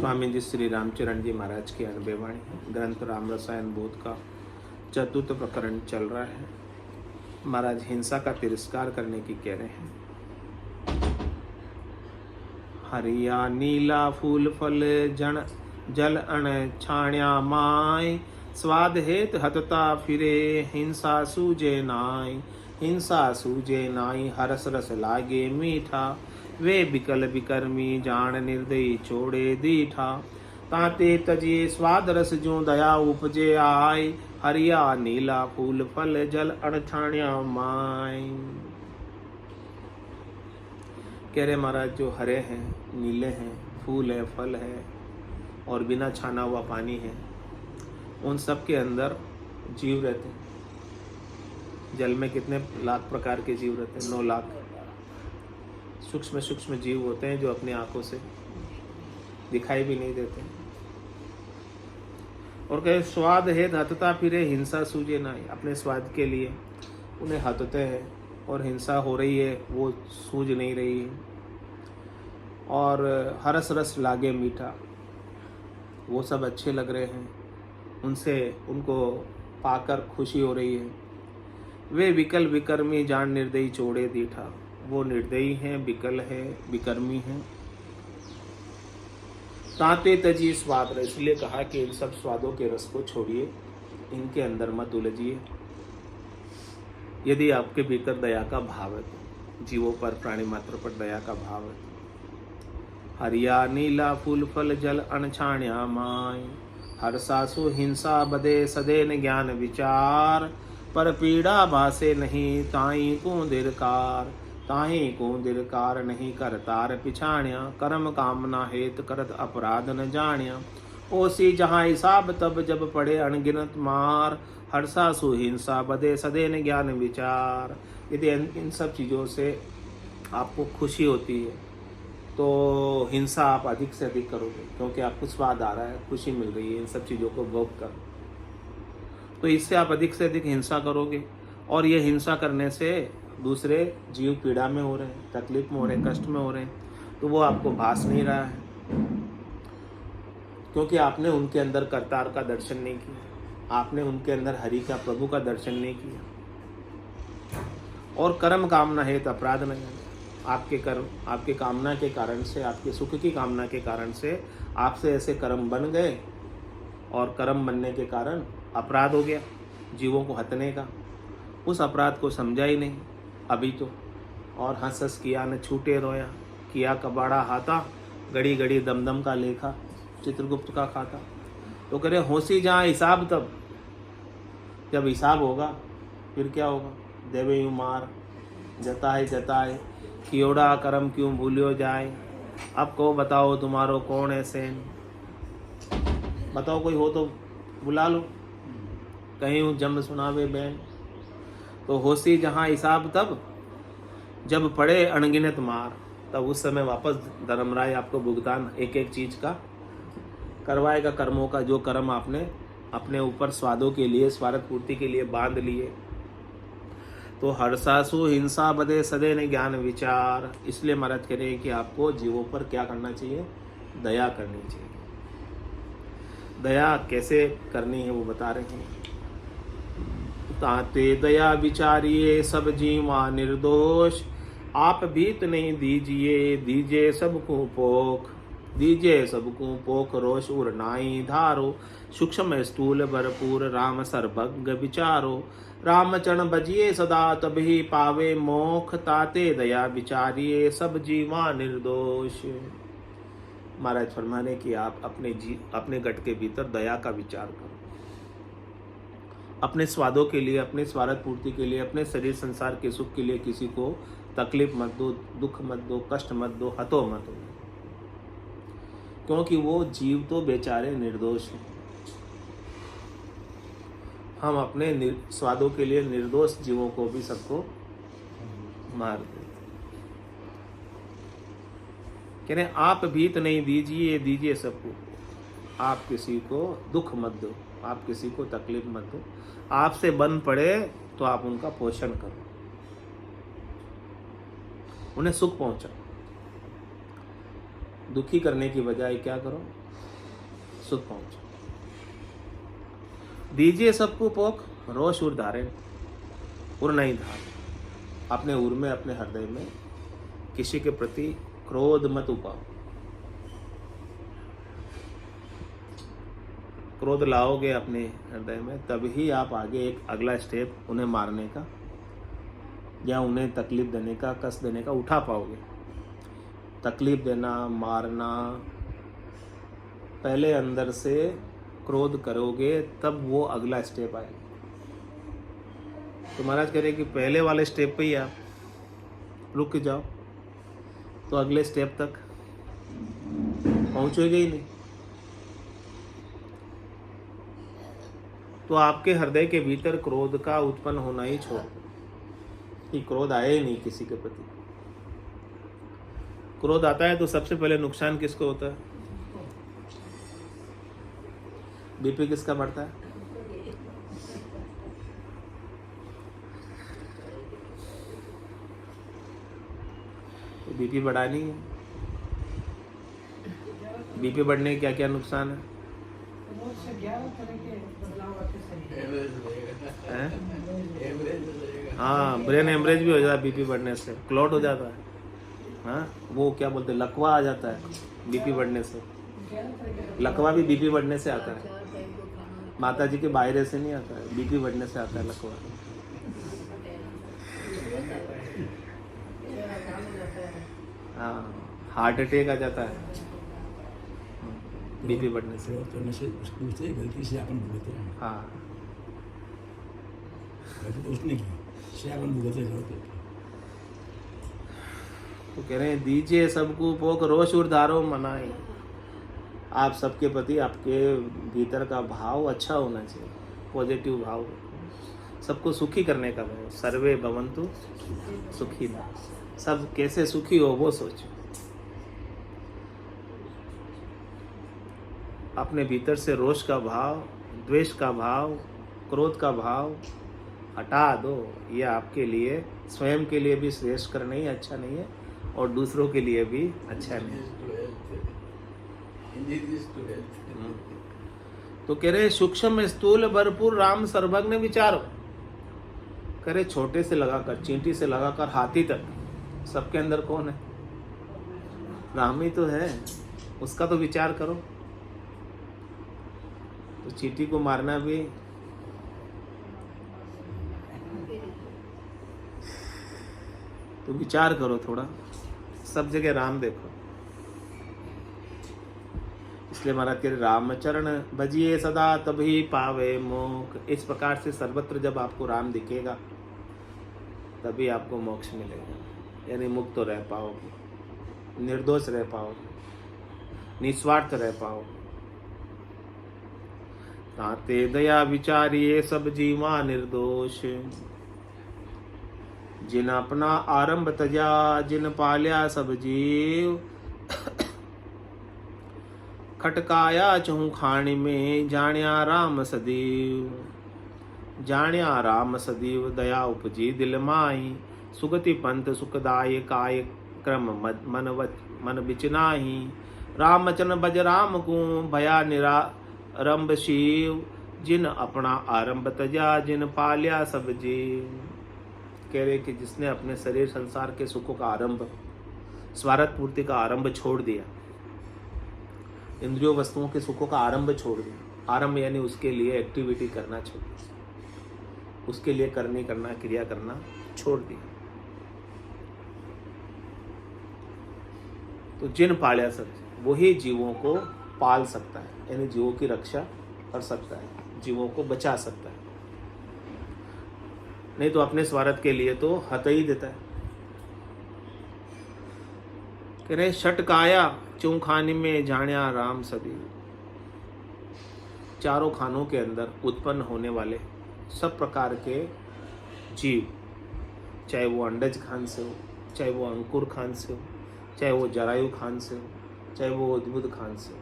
स्वामी जी श्री रामचरण जी महाराज की अनुभव वाणी ग्रंथ राम रसायन बोध का चतुर्थ प्रकरण चल रहा है। महाराज हिंसा का तिरस्कार करने की कह रहे हैं। हरिया नीला फूल फल जन जल अण छाण्या माय, स्वाद हेत हतता फिरे हिंसा सूजे नाय। हिंसा सूजे नाई हरस रस लागे मीठा, वे बिकल विकर्मी जान निर्दयी छोड़े दीठा। ताते तजिए स्वाद रस जो दया उपजे आय, हरिया नीला फूल फल जल अण छाण्या माय। कह रहे महाराज जो हरे हैं, नीले हैं, फूल है, फल है और बिना छाना हुआ पानी है, उन सब के अंदर जीव रहते हैं। जल में कितने लाख प्रकार के जीव रहते हैं? 9 लाख सूक्ष्म सूक्ष्म जीव होते हैं जो अपनी आंखों से दिखाई भी नहीं देते। और कहे स्वाद है हतता फिरे हिंसा सूझे ना, अपने स्वाद के लिए उन्हें हतते हैं और हिंसा हो रही है, वो सूझ नहीं रही है। और हरस रस लागे मीठा, वो सब अच्छे लग रहे हैं, उनसे उनको पाकर खुशी हो रही है। वे विकल विकर्मी जान निर्दयी छोड़े दीठा, वो निर्दयी हैं, विकल है, विकर्मी हैं। ताते तजी स्वाद रस, इसलिए कहा कि इन सब स्वादों के रस को छोड़िए, इनके अंदर मत उलझिए। यदि आपके भीतर दया का भाव है, तो जीवों पर, प्राणी मात्र पर दया का भाव है। हरिया नीला फूल फल जल अनछाण्या माय, हर सासु हिंसा बदे सदेन ज्ञान विचार। पर पीड़ा भासे नहीं ताई को दिरकार, ताही को दिरकार नहीं करतार पिछाण्या। कर्म कामना हेत करत अपराध न जाण्या, ओसी जहाँ हिसाब तब जब पड़े अनगिनत मार। हर सासु हिंसा बदे सदेन ज्ञान विचार। यदि इन सब चीज़ों से आपको खुशी होती है तो हिंसा आप अधिक से अधिक करोगे, क्योंकि आपको स्वाद आ रहा है, खुशी मिल रही है इन सब चीज़ों को भोग कर, तो इससे आप अधिक से अधिक हिंसा करोगे। और ये हिंसा करने से दूसरे जीव पीड़ा में हो रहे हैं, तकलीफ में हो रहे हैं, कष्ट में हो रहे हैं, तो वो आपको भास नहीं रहा है, क्योंकि आपने उनके अंदर करतार का दर्शन नहीं किया, आपने उनके अंदर हरि का, प्रभु का दर्शन नहीं किया। और कर्म कामना है तो अपराध न जाने, आपके कर्म, आपके कामना के कारण से, आपके सुख की कामना के कारण से आपसे ऐसे कर्म बन गए, और कर्म बनने के कारण अपराध हो गया जीवों को हतने का। उस अपराध को समझा ही नहीं अभी तो, और हंस हंस किया न छूटे रोया, किया कबाड़ा हाथा, घड़ी घड़ी दमदम का लेखा, चित्रगुप्त का खाता। तो कह रहे होशी जहाँ हिसाब तब, जब हिसाब होगा फिर क्या होगा? देवे यूँ मार, जताए जताए, कियोड़ा कर्म क्यों भूलियो जाए। अब को बताओ तुम्हारो कौन है सेन, बताओ कोई हो तो बुला लो, कहीं जम सुनावे बैन। तो होशी जहाँ हिसाब तब, जब पड़े अनगिनत मार, तब उस समय वापस धर्मराय आपको भुगतान एक एक चीज का करवाएगा, कर्मों का, जो कर्म आपने अपने ऊपर स्वादों के लिए, स्वार्थ पूर्ति के लिए बांध लिए। तो हर्षासु हिंसा बदे सदैन ज्ञान विचार, इसलिए महाराज कह रहे हैं कि आपको जीवों पर क्या करना चाहिए? दया करनी चाहिए। दया कैसे करनी है वो बता रहे हैं। ताते दया विचारिए सब जीवा निर्दोष, आप भीत नहीं दीजिए, दीजिए सबको पोख। दीजिए सबको पोख रोष उर नाई धारो, सूक्ष्म स्थूल भरपूर राम सर्वज्ञ विचारो। रामचरण बजिए सदा तभी पावे मोख, ताते दया विचारिए सब जीवा निर्दोष। महाराज फरमाने कि आप अपने गट के भीतर दया का विचार करो। अपने स्वादों के लिए, अपने स्वार्थ पूर्ति के लिए, अपने शरीर संसार के सुख के लिए किसी को तकलीफ मत दो, दुख मत दो, कष्ट मत दो, हतो मत दो, क्योंकि वो जीव तो बेचारे निर्दोष हैं। हम अपने स्वादों के लिए निर्दोष जीवों को भी सबको मार दे। कह रहे आप भीत नहीं दीजिए, दीजिए सबको। आप किसी को दुख मत दो, आप किसी को तकलीफ मत दो। आपसे बन पड़े तो आप उनका पोषण करो, उन्हें सुख पहुंचाओ। दुखी करने की बजाय क्या करो, सुख पहुंचो। दीजिए सबको पोख, रोष उर धारे, उर नहीं धार। अपने उर में, अपने हृदय में किसी के प्रति क्रोध मत उपाओ। क्रोध लाओगे अपने हृदय में, तभी आप आगे एक अगला स्टेप उन्हें मारने का या उन्हें तकलीफ देने का, कष्ट देने का उठा पाओगे। तकलीफ देना, मारना, पहले अंदर से क्रोध करोगे तब वो अगला स्टेप आएगा। तो महाराज कह रहे कि पहले वाले स्टेप पे ही आप रुक जाओ तो अगले स्टेप तक पहुंचोगे ही नहीं। तो आपके हृदय के भीतर क्रोध का उत्पन्न होना ही छोड़ दो, कि क्रोध आए ही नहीं किसी के प्रति। क्रोध आता है तो सबसे पहले नुकसान किसको होता है? बीपी किसका बढ़ता है? तो बीपी बढ़ानी है। बीपी बढ़ने के क्या क्या नुकसान है? हाँ, ब्रेन हेमरेज भी हो जाता है बीपी बढ़ने से, क्लॉट हो जाता है। हाँ, वो क्या बोलते हैं, लकवा आ जाता है बीपी बढ़ने से। लकवा भी बीपी बढ़ने से आता है, माता जी के बायरे से नहीं आता है, बीपी बढ़ने से आता है लकवा। हाँ, हार्ट अटैक आ जाता है बीपी बढ़ने से। गलती से अपन भुगते हैं। हाँ, उसने की से अपन भुगते हैं। तो कह रहे हैं दीजिए सबको पोख, रोष उर धारो मनाए। आप सबके प्रति आपके भीतर का भाव अच्छा होना चाहिए, पॉजिटिव भाव, सबको सुखी करने का भाव। सर्वे भवन्तु सुखी ना, सब कैसे सुखी हो वो सोचो। अपने भीतर से रोष का भाव, द्वेष का भाव, क्रोध का भाव हटा दो। ये आपके लिए, स्वयं के लिए भी श्रेष्ठकर नहीं, अच्छा नहीं है, और दूसरों के लिए भी अच्छा नहीं। तो कह रहे सूक्ष्म स्थूल भरपूर राम सर्वज्ञ विचारो। कह रहे छोटे से लगाकर, चींटी से लगाकर हाथी तक, सबके अंदर कौन है? राम ही तो है, उसका तो विचार करो। तो चींटी को मारना भी तो विचार करो थोड़ा, सब जगह राम देखो। इसलिए महाराज कह रहे रामचरण भजिए सदा तभी पावे मोक्ष। इस प्रकार से सर्वत्र जब आपको राम दिखेगा तभी आपको मोक्ष मिलेगा, यानी मुक्त तो रह पाओगे, निर्दोष रह पाओगे, निस्वार्थ रह पाओगे। ताते दया विचारिए सब जीवा निर्दोष, जिन अपना आरंभ तजा, जिन पाल्या सब जीव। खटकाया चौखानी में, जाण्या राम सदैव। जाण्या राम सदैव, दया उपजी दिल माही। सुगति पंथ सुखदाय, काय क्रम मन बिचनाही। रामचन बज राम को, भया निरारंभ शिव। जिन अपना आरंभ तजा, जिन पाल्या सब जीव। कह रहे कि जिसने अपने शरीर संसार के सुखों का आरंभ, स्वार्थ पूर्ति का आरंभ छोड़ दिया, इंद्रियों वस्तुओं के सुखों का आरंभ छोड़ दिया। आरंभ यानी उसके लिए एक्टिविटी करना छोड़ दिया, उसके लिए करना क्रिया करना छोड़ दिया। तो जिन पाल्या सब, वही जीवों को पाल सकता है, यानी जीवों की रक्षा कर सकता है, जीवों को बचा सकता है। नहीं तो अपने स्वार्थ के लिए तो हत ही देता है। कह रहे षटकाया चौखानी में, जाण्या राम सदैव। चारों खानों के अंदर उत्पन्न होने वाले सब प्रकार के जीव, चाहे वो अंडज खान से हो, चाहे वो अंकुर खान से हो, चाहे वो जरायु खान से हो, चाहे वो उद्भुत खान से हो,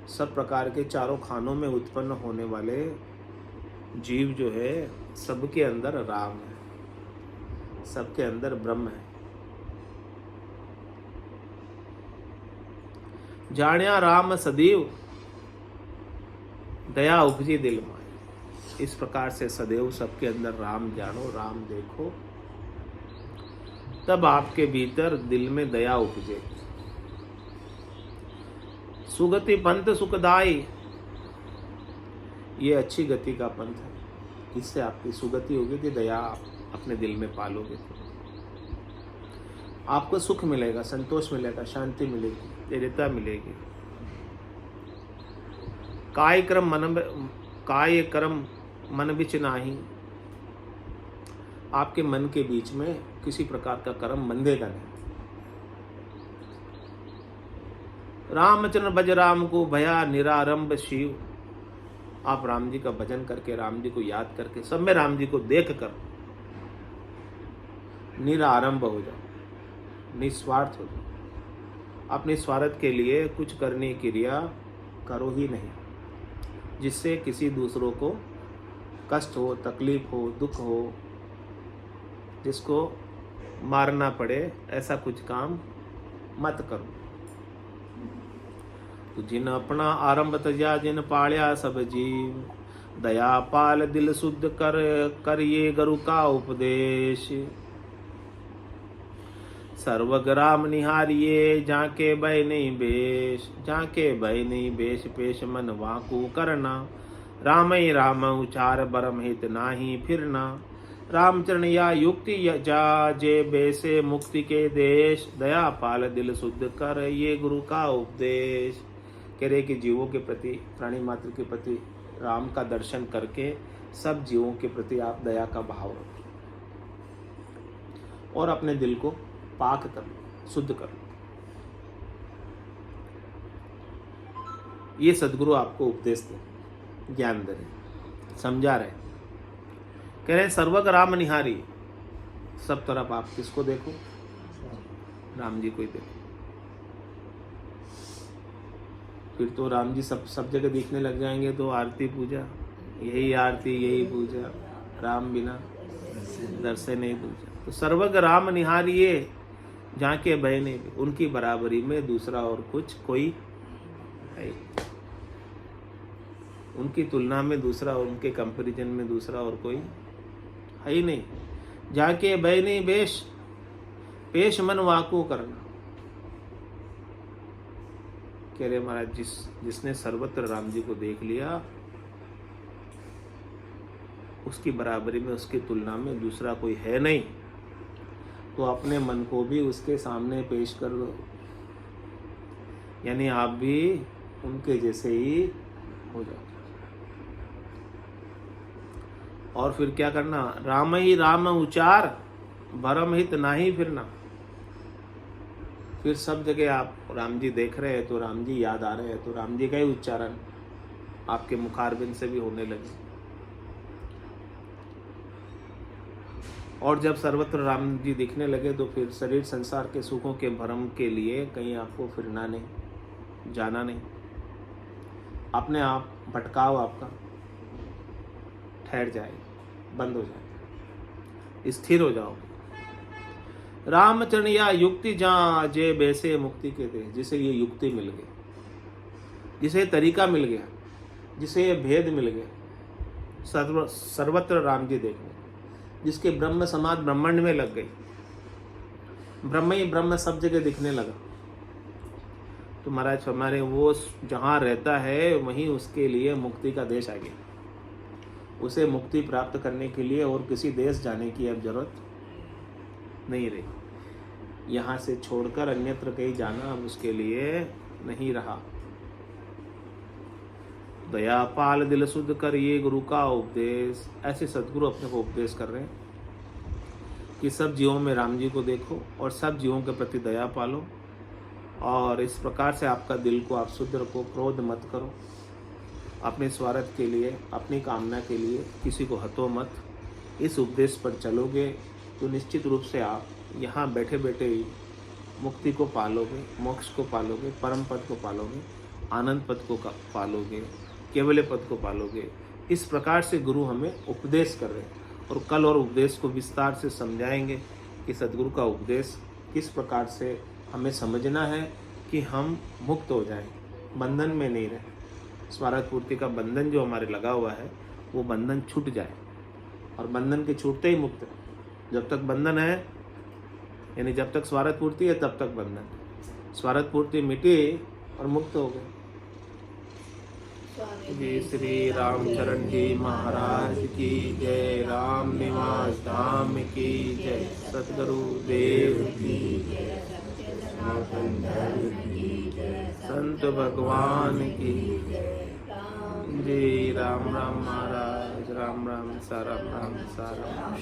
सब प्रकार के चारों खानों में उत्पन्न होने वाले जीव जो है, सबके अंदर राम है, सबके अंदर ब्रह्म है। जाण्या राम सदैव दया उपजी दिल माए। इस प्रकार से सदैव सबके अंदर राम जानो, राम देखो, तब आपके भीतर दिल में दया उपजे। सुगति पंथ सुखदाई, ये अच्छी गति का पंथ है। इससे आपकी सुगति होगी कि दया आप अपने दिल में पालोगे, आपको सुख मिलेगा, संतोष मिलेगा, शांति मिलेगी, दृढ़ता मिलेगी। काय कर्म मन बिच नाही, आपके मन के बीच में किसी प्रकार का कर्म बंधेगा नहीं। रामचंद्र भज राम को भया निरारंभ शिव, आप राम जी का भजन करके, राम जी को याद करके, सब में राम जी को देख कर निरारंभ हो जाओ, निस्वार्थ हो जाओ। अपने स्वार्थ के लिए कुछ करने की क्रिया करो ही नहीं, जिससे किसी दूसरों को कष्ट हो, तकलीफ हो, दुख हो, जिसको मारना पड़े, ऐसा कुछ काम मत करो। तो जिन अपना आरंभ तजा, जिन पाल्या सब जीव, दया पाल दिल शुद्ध कर ये गुरु का उपदेश। सर्वग्राम निहारिये, जाके भय नहीं बेश, जाके भय नहीं बेश, पेश मन वाकू करना। राम ही राम उचार, बरम हित नाही फिरना। रामचरण या युक्ति जा, जे बेसे मुक्ति के देश। दया पाल दिल शुद्ध कर, ये गुरु का उपदेश। कह रहे कि जीवों के प्रति, प्राणी मात्र के प्रति राम का दर्शन करके सब जीवों के प्रति आप दया का भाव रखो और अपने दिल को पाक कर लो, शुद्ध कर लो। ये सदगुरु आपको उपदेश दे, ज्ञान दे रहे, समझा रहे। कह रहे सर्वग राम निहारी, सब तरफ आप किसको देखो? राम जी को ही देखो। फिर तो राम जी सब जगह दिखने लग जाएंगे, तो आरती पूजा, यही आरती यही पूजा, राम बिना दर्शन नहीं पूजा। तो सर्वग राम निहारिये, जाके भय नहीं, उनकी बराबरी में दूसरा और कुछ कोई है, उनकी तुलना में दूसरा, उनके कंपैरिजन में दूसरा और कोई है ही नहीं। जाके भय नहीं बेश, पेश मन वाकू करना। कह रहे महाराज, जिसने सर्वत्र राम जी को देख लिया, उसकी बराबरी में, उसकी तुलना में दूसरा कोई है नहीं। तो अपने मन को भी उसके सामने पेश कर दो, यानी आप भी उनके जैसे ही हो जाओ। और फिर क्या करना? राम ही राम उचार, भरम हित नाही फिरना। फिर सब जगह आप राम जी देख रहे हैं तो राम जी याद आ रहे हैं, तो राम जी का ही उच्चारण आपके मुखारबिंद से भी होने लगे। और जब सर्वत्र राम जी दिखने लगे तो फिर शरीर संसार के सुखों के भ्रम के लिए कहीं आपको फिरना नहीं, जाना नहीं। अपने आप भटकाव आपका ठहर जाए, बंद हो जाए, स्थिर हो जाओ। रामचरण या युक्ति जा, जे बैसे मुक्ति के दे। जिसे ये युक्ति मिल गई, जिसे तरीका मिल गया, जिसे ये भेद मिल गया, सर्वत्र राम जी देखने, जिसके ब्रह्म समाज ब्रह्मांड में लग गई, ब्रह्म ही ब्रह्म सब जगह दिखने लगा, तो महाराज हमारे वो जहाँ रहता है वहीं उसके लिए मुक्ति का देश आ गया। उसे मुक्ति प्राप्त करने के लिए और किसी देश जाने की अब जरूरत नहीं रही। यहाँ से छोड़कर अन्यत्र कहीं जाना अब उसके लिए नहीं रहा। दया पाल दिल शुद्ध कर, ये गुरु का उपदेश। ऐसे सदगुरु अपने को उपदेश कर रहे हैं कि सब जीवों में राम जी को देखो और सब जीवों के प्रति दया पालो, और इस प्रकार से आपका दिल को आप शुद्ध रखो, क्रोध मत करो, अपने स्वार्थ के लिए, अपनी कामना के लिए किसी को हतो मत। इस उपदेश पर चलोगे तो निश्चित रूप से आप यहाँ बैठे बैठे ही मुक्ति को पालोगे, मोक्ष को पालोगे, परम पद को पालोगे, आनंद पद को पालोगे, केवल पद को पालोगे। इस प्रकार से गुरु हमें उपदेश कर रहे हैं, और कल और उपदेश को विस्तार से समझाएंगे कि सदगुरु का उपदेश किस प्रकार से हमें समझना है, कि हम मुक्त हो जाएं, बंधन में नहीं रहें। स्वार्थ पूर्ति का बंधन जो हमारे लगा हुआ है वो बंधन छूट जाए, और बंधन के छूटते ही मुक्त है। जब तक बंधन है, यानी जब तक स्वार्थ पूर्ति है तब तक बंधन है। स्वार्थ पूर्ति मिटी और मुक्त हो गए। जी श्री रामचरण जी महाराज की जय, राम निवास धाम की जय, सतगुरु देव की जय, संत भगवान की जी। राम राम महाराज, राम राम सा राम राम सा राम।